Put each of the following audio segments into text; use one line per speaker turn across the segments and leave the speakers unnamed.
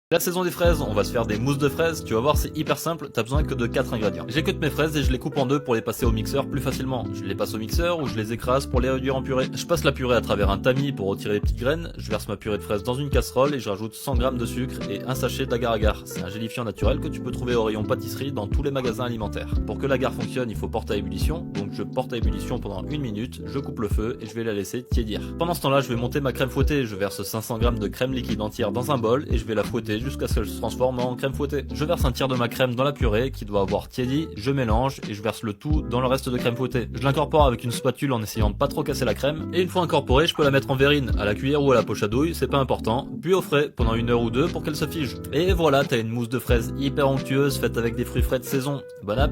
La saison des fraises, on va se faire des mousses de fraises, tu vas voir c'est hyper simple, t'as besoin que de 4 ingrédients. J'écoute mes fraises et je les coupe en deux pour les passer au mixeur plus facilement. Je les passe au mixeur ou je les écrase pour les réduire en purée. Je passe la purée à travers un tamis pour retirer les petites graines, je verse ma purée de fraises dans une casserole et je rajoute 100 g de sucre et un sachet d'agar-agar. C'est un gélifiant naturel que tu peux trouver au rayon pâtisserie dans tous les magasins alimentaires. Pour que l'agar fonctionne, il faut porter à ébullition, donc je porte à ébullition pendant 1 minute, je coupe le feu et je vais la laisser tiédir. Pendant ce temps-là, je vais monter ma crème fouettée, je verse 500 g de crème liquide entière dans un bol et je vais la fouetter jusqu'à ce qu'elle se transforme en crème fouettée. Je verse un tiers de ma crème dans la purée qui doit avoir tiédi, je mélange et je verse le tout dans le reste de crème fouettée. Je l'incorpore avec une spatule en essayant de pas trop casser la crème et une fois incorporée, je peux la mettre en verrine, à la cuillère ou à la poche à douille, c'est pas important, puis au frais pendant 1 heure ou 2 pour qu'elle se fige. Et voilà, t'as une mousse de fraises hyper onctueuse faite avec des fruits frais de saison. Bon app.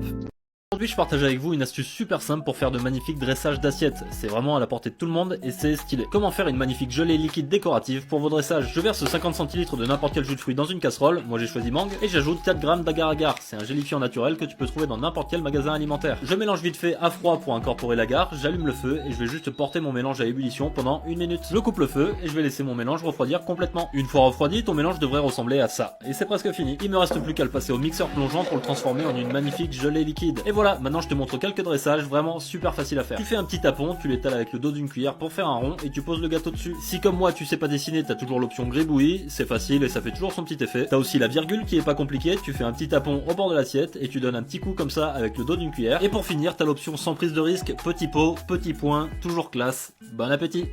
Aujourd'hui je partage avec vous une astuce super simple pour faire de magnifiques dressages d'assiettes. C'est vraiment à la portée de tout le monde et c'est stylé. Comment faire une magnifique gelée liquide décorative pour vos dressages? Je verse 50 centilitres de n'importe quel jus de fruits dans une casserole, moi j'ai choisi mangue, et j'ajoute 4 g d'agar-agar. C'est un gélifiant naturel que tu peux trouver dans n'importe quel magasin alimentaire. Je mélange vite fait à froid pour incorporer l'agar, j'allume le feu et je vais juste porter mon mélange à ébullition pendant 1 minute. Je coupe le feu et je vais laisser mon mélange refroidir complètement. Une fois refroidi, ton mélange devrait ressembler à ça. Et c'est presque fini. Il me reste plus qu'à le passer au mixeur plongeant pour le transformer en une magnifique gelée liquide. Et voilà, maintenant je te montre quelques dressages vraiment super facile à faire. Tu fais un petit tapon, tu l'étales avec le dos d'une cuillère pour faire un rond et tu poses le gâteau dessus. Si comme moi tu sais pas dessiner, t'as toujours l'option gribouillis, c'est facile et ça fait toujours son petit effet. T'as aussi la virgule qui est pas compliquée, tu fais un petit tapon au bord de l'assiette et tu donnes un petit coup comme ça avec le dos d'une cuillère. Et pour finir, t'as l'option sans prise de risque, petit pot, petit point, toujours classe. Bon appétit!